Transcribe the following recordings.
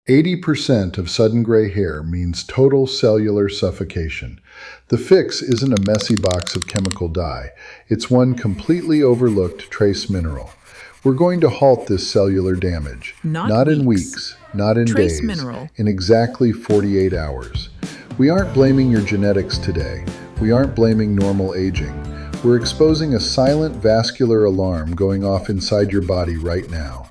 80% of sudden gray hair means total cellular suffocation. The fix isn't a messy box of chemical dye. It's one completely overlooked trace mineral. We're going to halt this cellular damage. Not in weeks, not in days, in exactly 48 hours. We aren't blaming your genetics today. We aren't blaming normal aging. We're exposing a silent vascular alarm going off inside your body right now.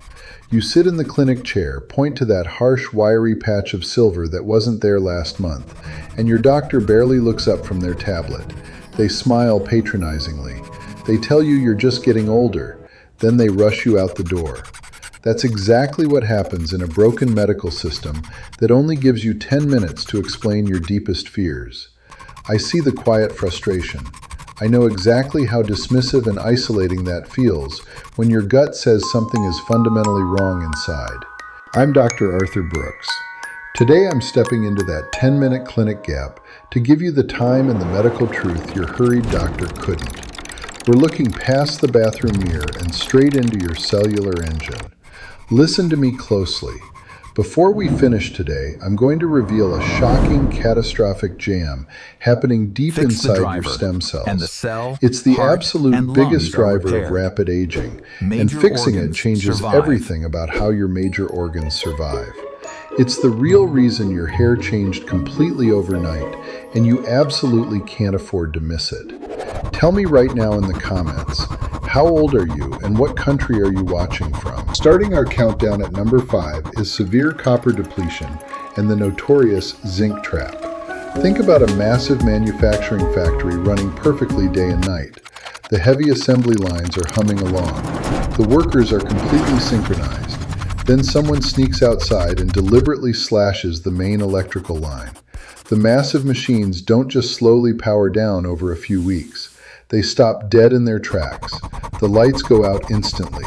You sit in the clinic chair, point to that harsh, wiry patch of silver that wasn't there last month, and your doctor barely looks up from their tablet. They smile patronizingly. They tell you you're just getting older. Then they rush you out the door. That's exactly what happens in a broken medical system that only gives you 10 minutes to explain your deepest fears. I see the quiet frustration. I know exactly how dismissive and isolating that feels when your gut says something is fundamentally wrong inside. I'm Dr. Arthur Brooks. Today I'm stepping into that 10-minute clinic gap to give you the time and the medical truth your hurried doctor couldn't. We're looking past the bathroom mirror and straight into your cellular engine. Listen to me closely. Before we finish today, I'm going to reveal a shocking catastrophic jam happening deep inside your stem cells. And the cell, it's the heart, absolute biggest driver of rapid aging, and fixing it changes everything about how your major organs survive. It's the real reason your hair changed completely overnight, and you absolutely can't afford to miss it. Tell me right now in the comments, how old are you and what country are you watching from? Starting our countdown at number 5 is severe copper depletion and the notorious Zinc Trap. Think about a massive manufacturing factory running perfectly day and night. The heavy assembly lines are humming along. The workers are completely synchronized. Then someone sneaks outside and deliberately slashes the main electrical line. The massive machines don't just slowly power down over a few weeks. They stop dead in their tracks. The lights go out instantly.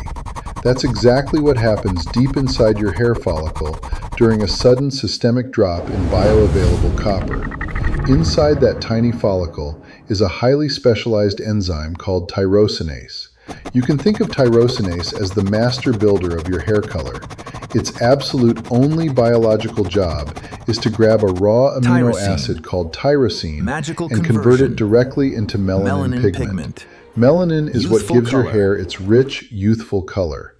That's exactly what happens deep inside your hair follicle during a sudden systemic drop in bioavailable copper. Inside that tiny follicle is a highly specialized enzyme called tyrosinase. You can think of tyrosinase as the master builder of your hair color. Its absolute only biological job is to grab a raw amino acid called tyrosine and convert it directly into melanin pigment. Melanin is what gives your hair its rich, youthful color.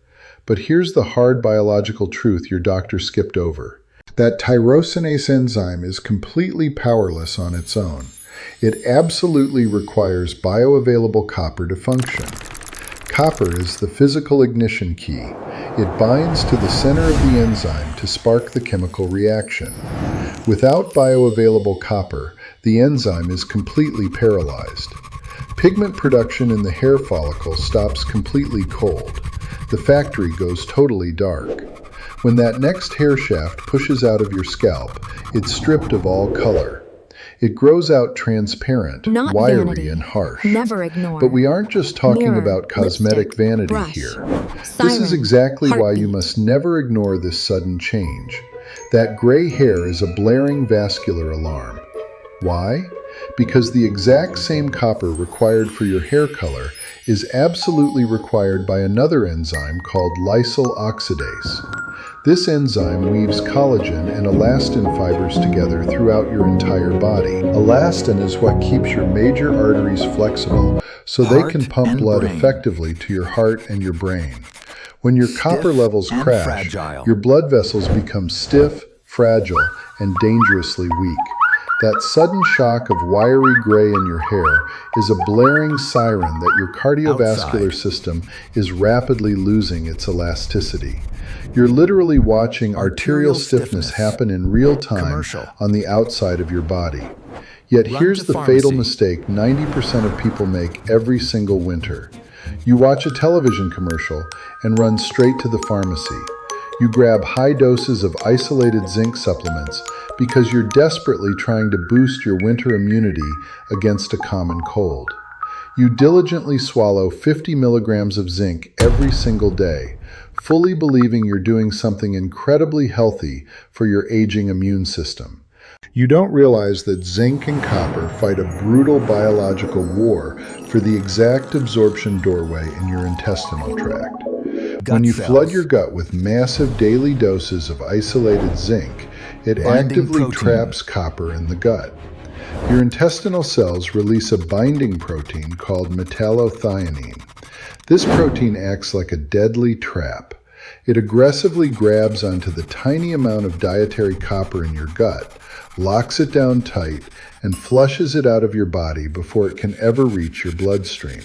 But here's the hard biological truth your doctor skipped over. That tyrosinase enzyme is completely powerless on its own. It absolutely requires bioavailable copper to function. Copper is the physical ignition key. It binds to the center of the enzyme to spark the chemical reaction. Without bioavailable copper, the enzyme is completely paralyzed. Pigment production in the hair follicle stops completely cold. The factory goes totally dark. When that next hair shaft pushes out of your scalp, it's stripped of all color. It grows out transparent, wiry, and harsh. Never ignore. But we aren't just talking about cosmetic vanity here. This is exactly why you must never ignore this sudden change. That gray hair is a blaring vascular alarm. Why? Because the exact same copper required for your hair color is absolutely required by another enzyme called lysyl oxidase. This enzyme weaves collagen and elastin fibers together throughout your entire body. Elastin is what keeps your major arteries flexible so they can pump blood effectively to your heart and your brain. When your copper levels crash, your blood vessels become stiff, fragile, and dangerously weak. That sudden shock of wiry gray in your hair is a blaring siren that your cardiovascular system is rapidly losing its elasticity. You're literally watching arterial stiffness happen in real time on the outside of your body. Yet here's the fatal mistake 90% of people make every single winter. You watch a television commercial and run straight to the pharmacy. You grab high doses of isolated zinc supplements because you're desperately trying to boost your winter immunity against a common cold. You diligently swallow 50 milligrams of zinc every single day, fully believing you're doing something incredibly healthy for your aging immune system. You don't realize that zinc and copper fight a brutal biological war for the exact absorption doorway in your intestinal tract. When you flood your gut with massive daily doses of isolated zinc, it actively traps copper in the gut. Your intestinal cells release a binding protein called metallothionein. This protein acts like a deadly trap. It aggressively grabs onto the tiny amount of dietary copper in your gut, locks it down tight, and flushes it out of your body before it can ever reach your bloodstream.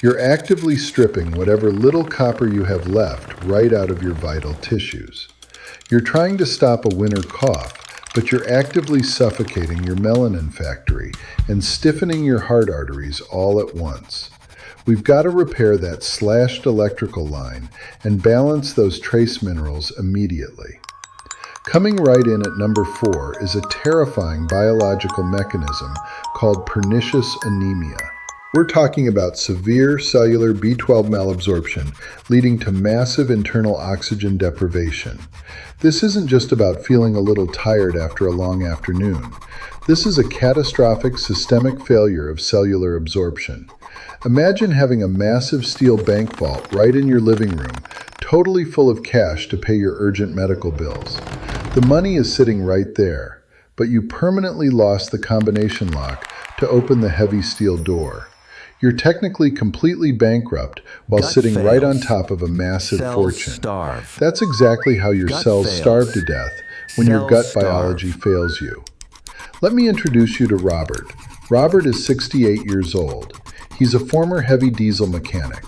You're actively stripping whatever little copper you have left right out of your vital tissues. You're trying to stop a winter cough, but you're actively suffocating your melanin factory and stiffening your heart arteries all at once. We've got to repair that slashed electrical line and balance those trace minerals immediately. Coming right in at number 4 is a terrifying biological mechanism called pernicious anemia. We're talking about severe cellular B12 malabsorption leading to massive internal oxygen deprivation. This isn't just about feeling a little tired after a long afternoon. This is a catastrophic systemic failure of cellular absorption. Imagine having a massive steel bank vault right in your living room, totally full of cash to pay your urgent medical bills. The money is sitting right there, but you permanently lost the combination lock to open the heavy steel door. You're technically completely bankrupt while sitting right on top of a massive fortune. That's exactly how your cells starve to death when your gut biology fails you. Let me introduce you to Robert. Robert is 68 years old. He's a former heavy diesel mechanic.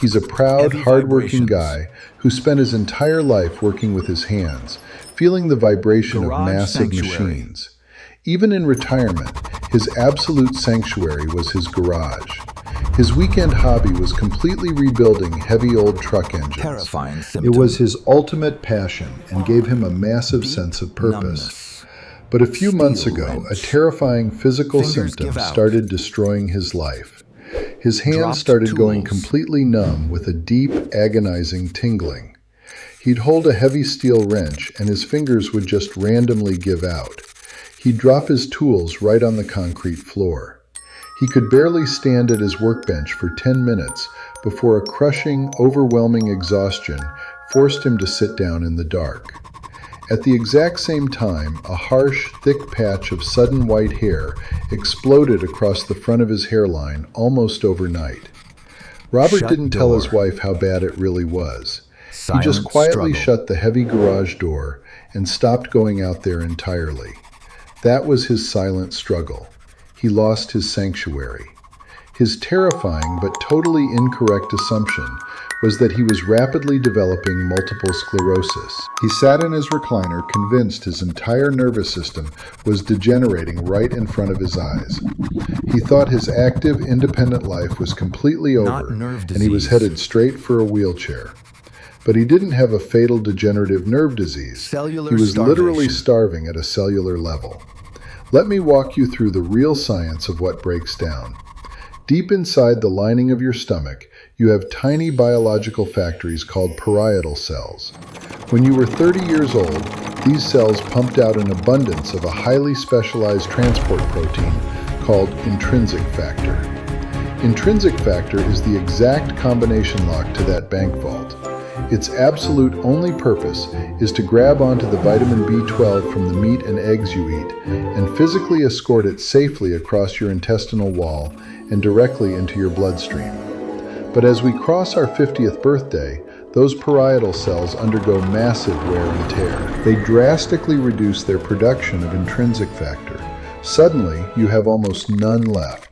He's a proud, hardworking guy who spent his entire life working with his hands, feeling the vibration of massive machines. Even in retirement, his absolute sanctuary was his garage. His weekend hobby was completely rebuilding heavy old truck engines. It was his ultimate passion and gave him a massive sense of purpose. But a few months ago, a terrifying physical symptom started destroying his life. His hands started going completely numb with a deep, agonizing tingling. He'd hold a heavy steel wrench and his fingers would just randomly give out. He'd drop his tools right on the concrete floor. He could barely stand at his workbench for 10 minutes before a crushing, overwhelming exhaustion forced him to sit down in the dark. At the exact same time, a harsh, thick patch of sudden white hair exploded across the front of his hairline almost overnight. Robert didn't tell his wife how bad it really was. He just quietly shut the heavy garage door and stopped going out there entirely. That was his silent struggle. He lost his sanctuary. His terrifying but totally incorrect assumption was that he was rapidly developing multiple sclerosis. He sat in his recliner convinced his entire nervous system was degenerating right in front of his eyes. He thought his active, independent life was completely over and he was headed straight for a wheelchair. But he didn't have a fatal degenerative nerve disease. He was literally starving at a cellular level. Let me walk you through the real science of what breaks down. Deep inside the lining of your stomach, you have tiny biological factories called parietal cells. When you were 30 years old, these cells pumped out an abundance of a highly specialized transport protein called intrinsic factor. Intrinsic factor is the exact combination lock to that bank vault. Its absolute only purpose is to grab onto the vitamin B12 from the meat and eggs you eat and physically escort it safely across your intestinal wall and directly into your bloodstream. But as we cross our 50th birthday, those parietal cells undergo massive wear and tear. They drastically reduce their production of intrinsic factor. Suddenly, you have almost none left.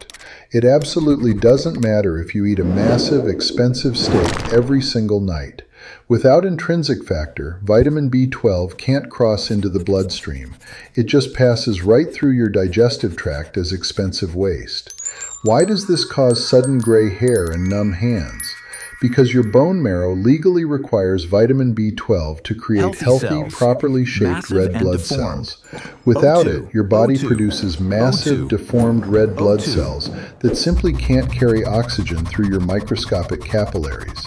It absolutely doesn't matter if you eat a massive, expensive steak every single night. Without intrinsic factor, vitamin B12 can't cross into the bloodstream. It just passes right through your digestive tract as expensive waste. Why does this cause sudden gray hair and numb hands? Because your bone marrow legally requires vitamin B12 to create healthy, properly shaped red blood cells. Without it, your body produces massive, deformed red blood cells that simply can't carry oxygen through your microscopic capillaries.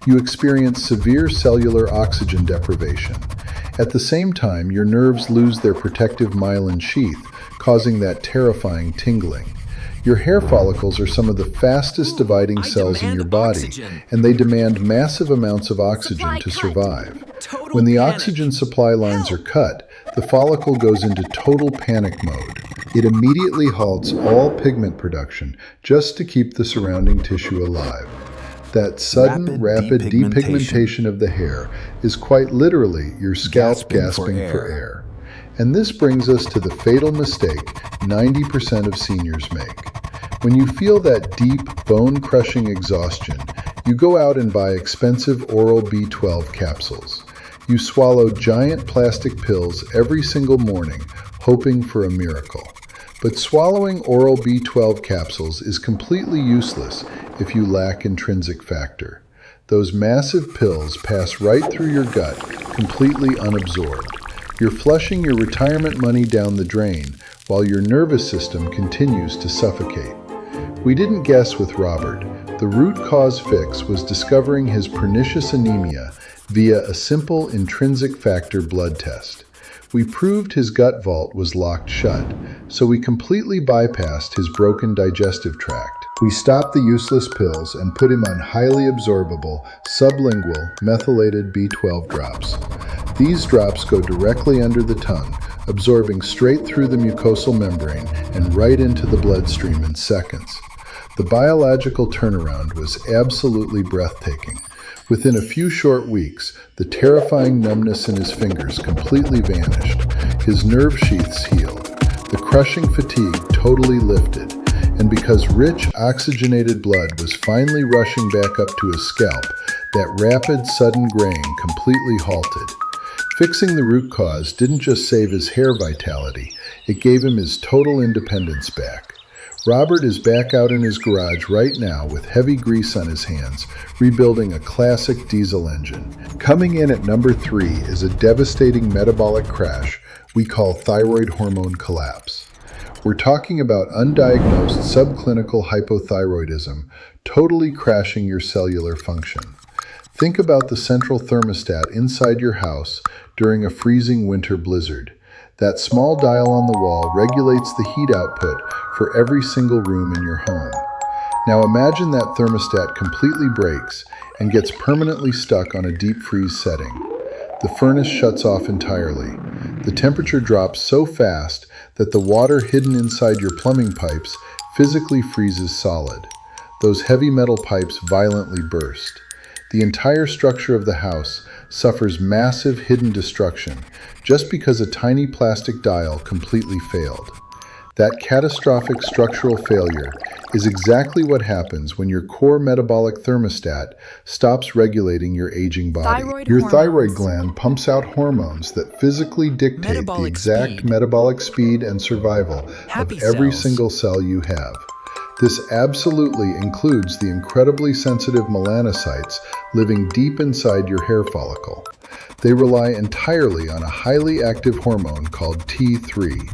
You experience severe cellular oxygen deprivation. At the same time, your nerves lose their protective myelin sheath, causing that terrifying tingling. Your hair follicles are some of the fastest dividing cells in your body, and they demand massive amounts of oxygen to survive. When the oxygen supply lines are cut, the follicle goes into total panic mode. It immediately halts all pigment production just to keep the surrounding tissue alive. That sudden, rapid depigmentation of the hair is quite literally your scalp gasping for air. And this brings us to the fatal mistake 90% of seniors make. When you feel that deep, bone-crushing exhaustion, you go out and buy expensive oral B12 capsules. You swallow giant plastic pills every single morning, hoping for a miracle. But swallowing oral B12 capsules is completely useless if you lack intrinsic factor. Those massive pills pass right through your gut, completely unabsorbed. You're flushing your retirement money down the drain while your nervous system continues to suffocate. We didn't guess with Robert. The root cause fix was discovering his pernicious anemia via a simple intrinsic factor blood test. We proved his gut vault was locked shut, so we completely bypassed his broken digestive tract. We stopped the useless pills and put him on highly absorbable, sublingual, methylated B12 drops. These drops go directly under the tongue, absorbing straight through the mucosal membrane and right into the bloodstream in seconds. The biological turnaround was absolutely breathtaking. Within a few short weeks, the terrifying numbness in his fingers completely vanished. His nerve sheaths healed. The crushing fatigue totally lifted. And because rich, oxygenated blood was finally rushing back up to his scalp, that rapid, sudden graying completely halted. Fixing the root cause didn't just save his hair vitality, it gave him his total independence back. Robert is back out in his garage right now with heavy grease on his hands, rebuilding a classic diesel engine. Coming in at number 3 is a devastating metabolic crash we call thyroid hormone collapse. We're talking about undiagnosed subclinical hypothyroidism, totally crashing your cellular function. Think about the central thermostat inside your house during a freezing winter blizzard. That small dial on the wall regulates the heat output for every single room in your home. Now imagine that thermostat completely breaks and gets permanently stuck on a deep freeze setting. The furnace shuts off entirely. The temperature drops so fast that the water hidden inside your plumbing pipes physically freezes solid. Those heavy metal pipes violently burst. The entire structure of the house suffers massive hidden destruction just because a tiny plastic dial completely failed. That catastrophic structural failure is exactly what happens when your core metabolic thermostat stops regulating your aging body. Your thyroid gland pumps out hormones that physically dictate the exact metabolic speed and survival of every single cell you have. This absolutely includes the incredibly sensitive melanocytes living deep inside your hair follicle. They rely entirely on a highly active hormone called T3.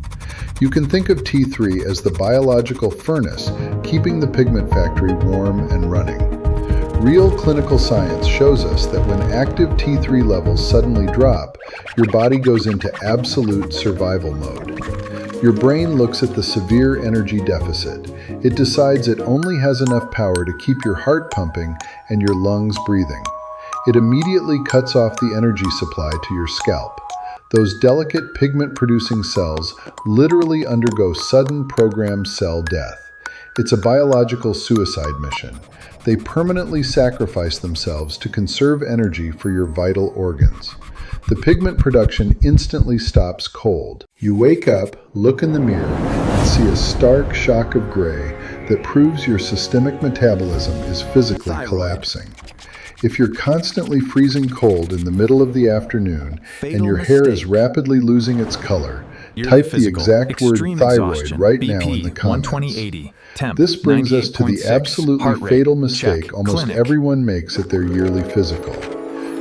You can think of T3 as the biological furnace keeping the pigment factory warm and running. Real clinical science shows us that when active T3 levels suddenly drop, your body goes into absolute survival mode. Your brain looks at the severe energy deficit. It decides it only has enough power to keep your heart pumping and your lungs breathing. It immediately cuts off the energy supply to your scalp. Those delicate pigment-producing cells literally undergo sudden programmed cell death. It's a biological suicide mission. They permanently sacrifice themselves to conserve energy for your vital organs. The pigment production instantly stops cold. You wake up, look in the mirror, and see a stark shock of gray that proves your systemic metabolism is physically collapsing. If you're constantly freezing cold in the middle of the afternoon and your hair is rapidly losing its color, type the exact word thyroid right now in the comments. This brings us to the absolutely fatal mistake almost everyone makes at their yearly physical.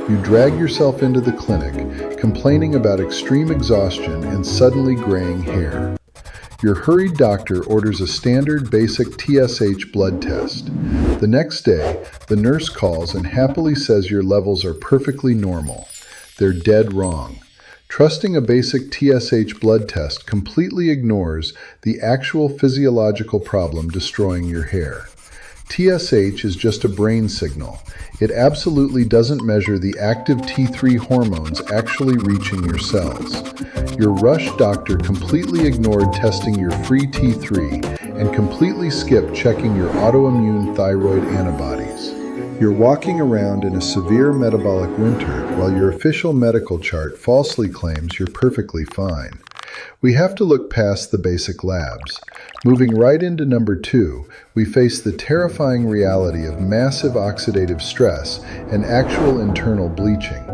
You drag yourself into the clinic, complaining about extreme exhaustion and suddenly graying hair. Your hurried doctor orders a standard basic TSH blood test. The next day, the nurse calls and happily says your levels are perfectly normal. They're dead wrong. Trusting a basic TSH blood test completely ignores the actual physiological problem destroying your hair. TSH is just a brain signal. It absolutely doesn't measure the active T3 hormones actually reaching your cells. Your rush doctor completely ignored testing your free T3 and completely skipped checking your autoimmune thyroid antibodies. You're walking around in a severe metabolic winter while your official medical chart falsely claims you're perfectly fine. We have to look past the basic labs. Moving right into number 2, we face the terrifying reality of massive oxidative stress and actual internal bleaching.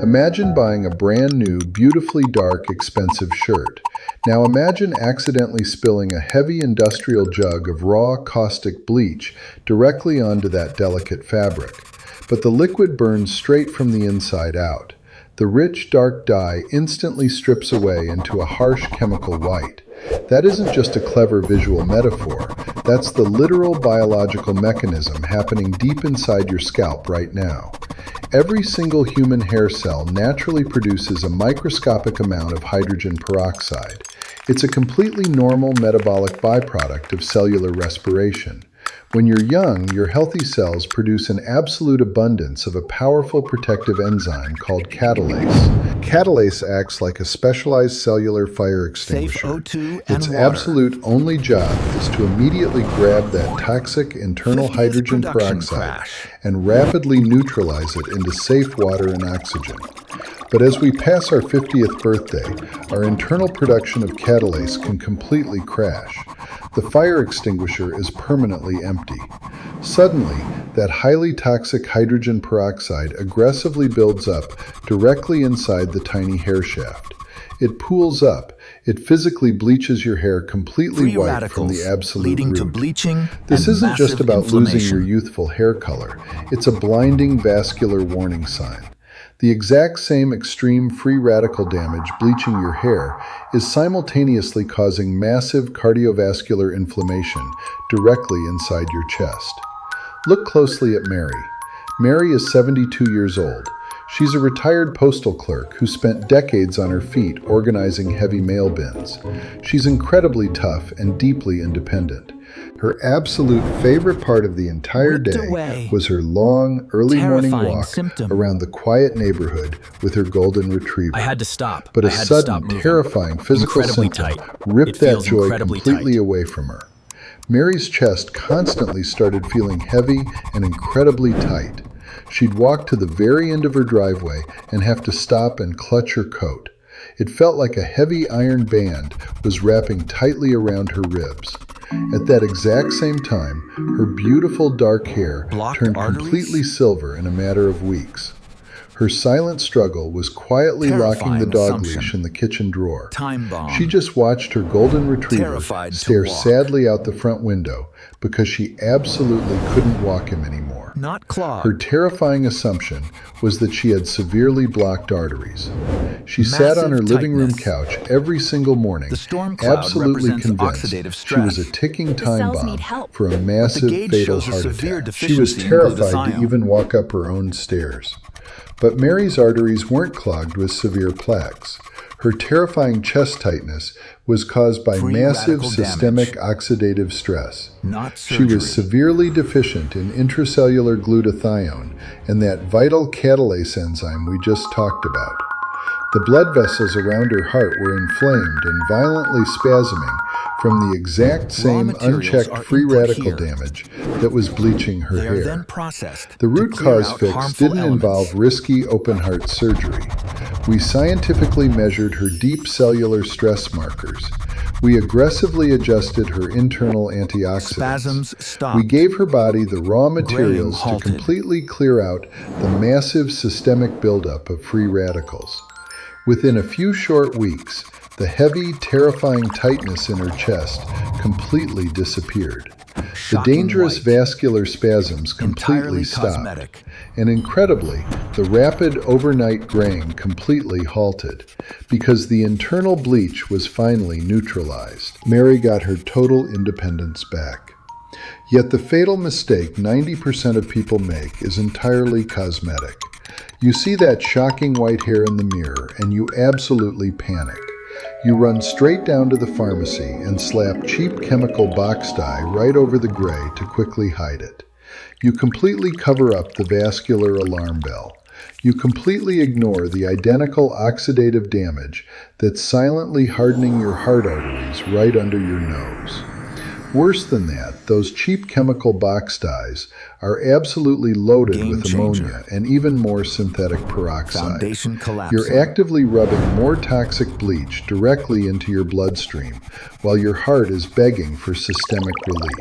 Imagine buying a brand new, beautifully dark, expensive shirt. Now imagine accidentally spilling a heavy industrial jug of raw caustic bleach directly onto that delicate fabric. But the liquid burns straight from the inside out. The rich, dark dye instantly strips away into a harsh chemical white. That isn't just a clever visual metaphor. That's the literal biological mechanism happening deep inside your scalp right now. Every single human hair cell naturally produces a microscopic amount of hydrogen peroxide. It's a completely normal metabolic byproduct of cellular respiration. When you're young, your healthy cells produce an absolute abundance of a powerful protective enzyme called catalase. Catalase acts like a specialized cellular fire extinguisher. Its absolute only job is to immediately grab that toxic internal hydrogen peroxide and rapidly neutralize it into safe water and oxygen. But as we pass our 50th birthday, our internal production of catalase can completely crash. The fire extinguisher is permanently empty. Suddenly, that highly toxic hydrogen peroxide aggressively builds up directly inside the tiny hair shaft. It pools up. It physically bleaches your hair completely white from the absolute root. To bleaching. This isn't just about losing your youthful hair color. It's a blinding vascular warning sign. The exact same extreme free radical damage bleaching your hair is simultaneously causing massive cardiovascular inflammation directly inside your chest. Look closely at Mary. Mary is 72 years old. She's a retired postal clerk who spent decades on her feet organizing heavy mail bins. She's incredibly tough and deeply independent. Her absolute favorite part of the entire day was her long, early morning walk around the quiet neighborhood with her golden retriever. I had to stop. But a sudden, terrifying physical symptom ripped that joy completely away from her. Mary's chest constantly started feeling heavy and incredibly tight. She'd walk to the very end of her driveway and have to stop and clutch her coat. It felt like a heavy iron band was wrapping tightly around her ribs. At that exact same time, her beautiful dark hair turned completely silver in a matter of weeks. Her silent struggle was quietly locking the dog leash in the kitchen drawer. She just watched her golden retriever stare sadly out the front window because she absolutely couldn't walk him anymore. Her terrifying assumption was that she had severely blocked arteries. She sat on her living room couch every single morning, absolutely convinced she was a ticking time bomb for a massive fatal heart attack. She was terrified to even walk up her own stairs. But Mary's arteries weren't clogged with severe plaques. Her terrifying chest tightness was caused by massive systemic oxidative stress. She was severely deficient in intracellular glutathione and that vital catalase enzyme we just talked about. The blood vessels around her heart were inflamed and violently spasming from the exact same unchecked free radical damage that was bleaching her hair. The root cause fix didn't involve risky open-heart surgery. We scientifically measured her deep cellular stress markers. We aggressively adjusted her internal antioxidants. We gave her body the raw materials to completely clear out the massive systemic buildup of free radicals. Within a few short weeks, the heavy, terrifying tightness in her chest completely disappeared. The dangerous vascular spasms completely stopped. And incredibly, the rapid overnight graying completely halted because the internal bleach was finally neutralized. Mary got her total independence back. Yet the fatal mistake 90% of people make is entirely cosmetic. You see that shocking white hair in the mirror and you absolutely panic. You run straight down to the pharmacy and slap cheap chemical box dye right over the gray to quickly hide it. You completely cover up the vascular alarm bell. You completely ignore the identical oxidative damage that's silently hardening your heart arteries right under your nose. Worse than that, those cheap chemical box dyes are absolutely loaded with ammonia and even more synthetic peroxide. You're actively rubbing more toxic bleach directly into your bloodstream while your heart is begging for systemic relief.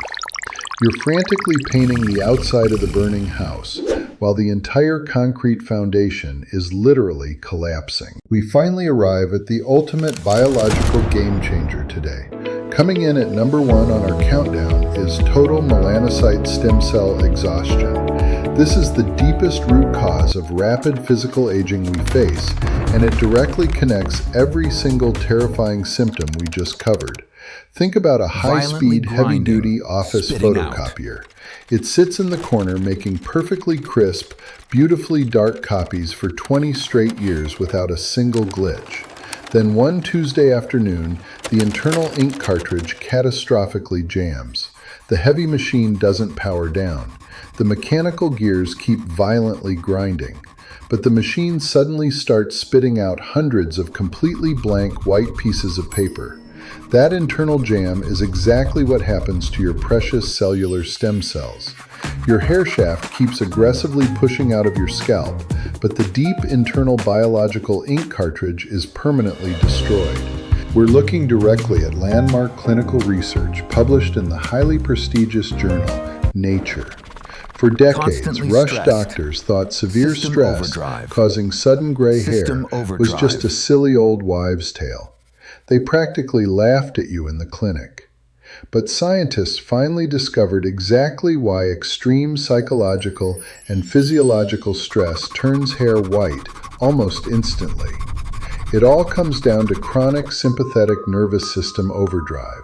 You're frantically painting the outside of the burning house while the entire concrete foundation is literally collapsing. We finally arrive at the ultimate biological game changer today. Coming in at number 1 on our countdown is total melanocyte stem cell exhaustion. This is the deepest root cause of rapid physical aging we face, and it directly connects every single terrifying symptom we just covered. Think about a high-speed, heavy-duty office photocopier. It sits in the corner making perfectly crisp, beautifully dark copies for 20 straight years without a single glitch. Then one Tuesday afternoon, the internal ink cartridge catastrophically jams. The heavy machine doesn't power down. The mechanical gears keep violently grinding. But the machine suddenly starts spitting out hundreds of completely blank white pieces of paper. That internal jam is exactly what happens to your precious cellular stem cells. Your hair shaft keeps aggressively pushing out of your scalp, but the deep internal biological ink cartridge is permanently destroyed. We're looking directly at landmark clinical research published in the highly prestigious journal, Nature. For decades, rush doctors thought severe stress causing sudden gray hair was just a silly old wives' tale. They practically laughed at you in the clinic. But scientists finally discovered exactly why extreme psychological and physiological stress turns hair white almost instantly. It all comes down to chronic sympathetic nervous system overdrive.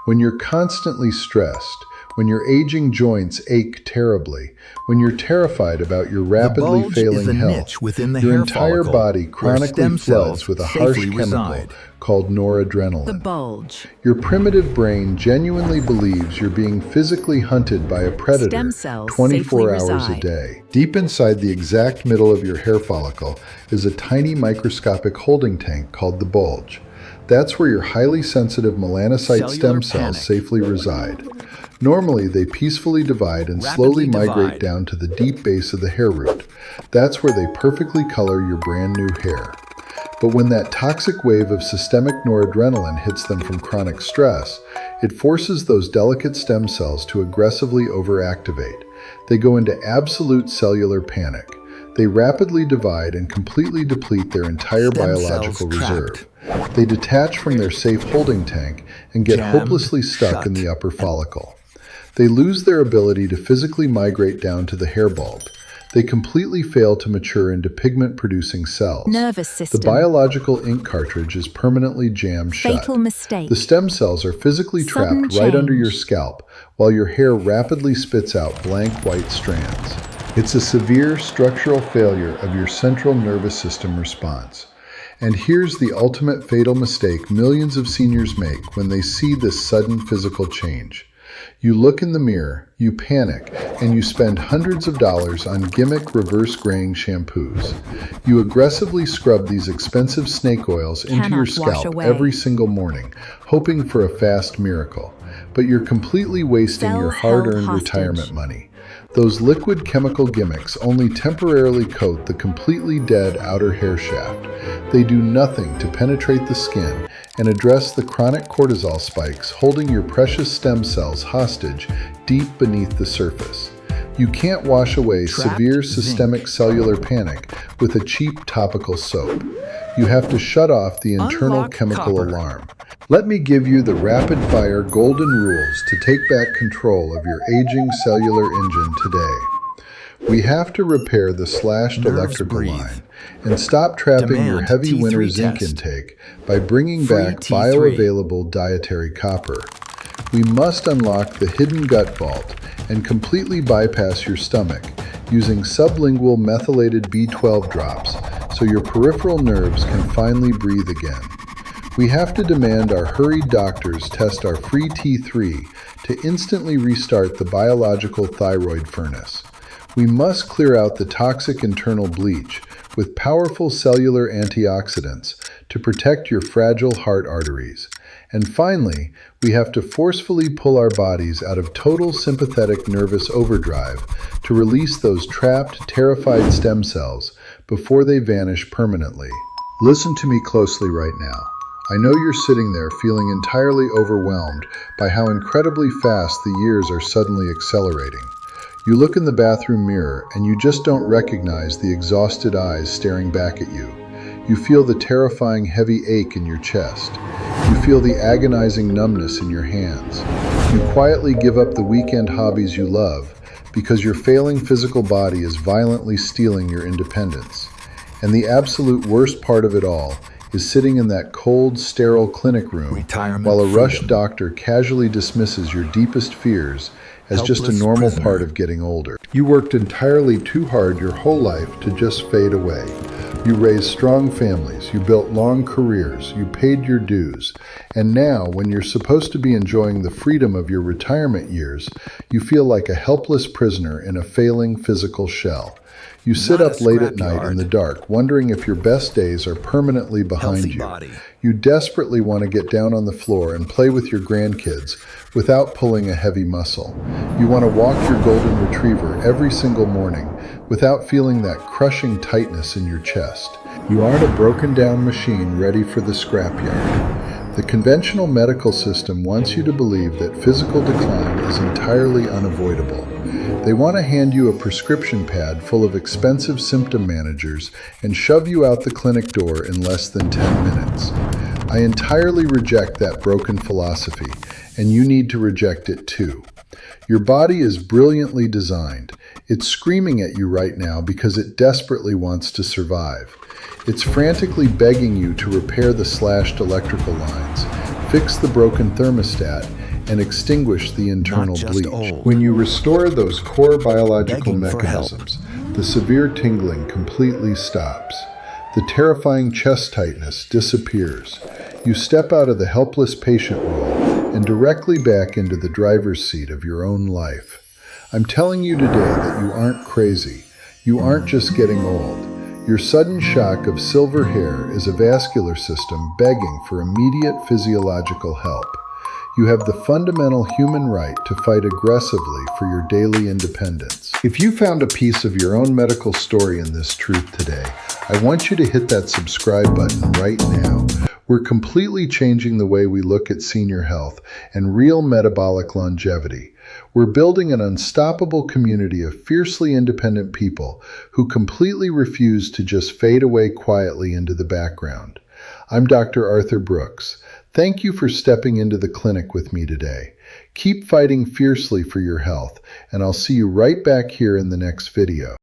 When you're constantly stressed, when your aging joints ache terribly, when you're terrified about your rapidly failing health, your entire body chronically floods with a harsh chemical called noradrenaline. The bulge. Your primitive brain genuinely believes you're being physically hunted by a predator Stem cells 24 hours reside. a day. Deep inside the exact middle of your hair follicle is a tiny microscopic holding tank called the bulge. That's where your highly sensitive melanocyte stem cells safely reside. Normally, they peacefully divide and slowly migrate down to the deep base of the hair root. That's where they perfectly color your brand new hair. But when that toxic wave of systemic noradrenaline hits them from chronic stress, it forces those delicate stem cells to aggressively overactivate. They go into absolute cellular panic. They rapidly divide and completely deplete their entire biological reserve. They detach from their safe holding tank and get hopelessly stuck in the upper follicle. They lose their ability to physically migrate down to the hair bulb. They completely fail to mature into pigment-producing cells. Nervous system. The biological ink cartridge is permanently jammed shut. Fatal mistake. The stem cells are physically trapped right under your scalp, while your hair rapidly spits out blank white strands. It's a severe structural failure of your central nervous system response. And here's the ultimate fatal mistake millions of seniors make when they see this sudden physical change. You look in the mirror, you panic, and you spend hundreds of dollars on gimmick reverse graying shampoos. You aggressively scrub these expensive snake oils into your scalp every single morning, hoping for a fast miracle. But you're completely wasting your hard-earned retirement money. Those liquid chemical gimmicks only temporarily coat the completely dead outer hair shaft. They do nothing to penetrate the skin and address the chronic cortisol spikes holding your precious stem cells hostage deep beneath the surface. You can't wash away severe systemic cellular panic with a cheap topical soap. You have to shut off the internal chemical alarm. Let me give you the rapid-fire golden rules to take back control of your aging cellular engine today. We have to repair the slashed electrical line and stop trapping your heavy winter zinc intake by bringing back bioavailable dietary copper. We must unlock the hidden gut vault and completely bypass your stomach, using sublingual methylated B12 drops so your peripheral nerves can finally breathe again. We have to demand our hurried doctors test our free T3 to instantly restart the biological thyroid furnace. We must clear out the toxic internal bleach with powerful cellular antioxidants to protect your fragile heart arteries. And finally, we have to forcefully pull our bodies out of total sympathetic nervous overdrive to release those trapped, terrified stem cells before they vanish permanently. Listen to me closely right now. I know you're sitting there feeling entirely overwhelmed by how incredibly fast the years are suddenly accelerating. You look in the bathroom mirror and you just don't recognize the exhausted eyes staring back at you. You feel the terrifying heavy ache in your chest. You feel the agonizing numbness in your hands. You quietly give up the weekend hobbies you love because your failing physical body is violently stealing your independence. And the absolute worst part of it all is sitting in that cold, sterile clinic room while a rushed doctor casually dismisses your deepest fears as just a normal part of getting older. You worked entirely too hard your whole life to just fade away. You raised strong families, you built long careers, you paid your dues, and now, when you're supposed to be enjoying the freedom of your retirement years, you feel like a helpless prisoner in a failing physical shell. You sit up late at night in the dark, wondering if your best days are permanently behind you. You desperately want to get down on the floor and play with your grandkids without pulling a heavy muscle. You want to walk your golden retriever every single morning without feeling that crushing tightness in your chest. You aren't a broken down machine ready for the scrapyard. The conventional medical system wants you to believe that physical decline is entirely unavoidable. They want to hand you a prescription pad full of expensive symptom managers and shove you out the clinic door in less than 10 minutes. I entirely reject that broken philosophy, and you need to reject it too. Your body is brilliantly designed. It's screaming at you right now because it desperately wants to survive. It's frantically begging you to repair the slashed electrical lines, fix the broken thermostat, and extinguish the internal bleach. When you restore those core biological mechanisms, the severe tingling completely stops. The terrifying chest tightness disappears. You step out of the helpless patient role and directly back into the driver's seat of your own life. I'm telling you today that you aren't crazy. You aren't just getting old. Your sudden shock of silver hair is a vascular system begging for immediate physiological help. You have the fundamental human right to fight aggressively for your daily independence. If you found a piece of your own medical story in this truth today, I want you to hit that subscribe button right now. We're completely changing the way we look at senior health and real metabolic longevity. We're building an unstoppable community of fiercely independent people who completely refuse to just fade away quietly into the background. I'm Dr. Arthur Brooks. Thank you for stepping into the clinic with me today. Keep fighting fiercely for your health, and I'll see you right back here in the next video.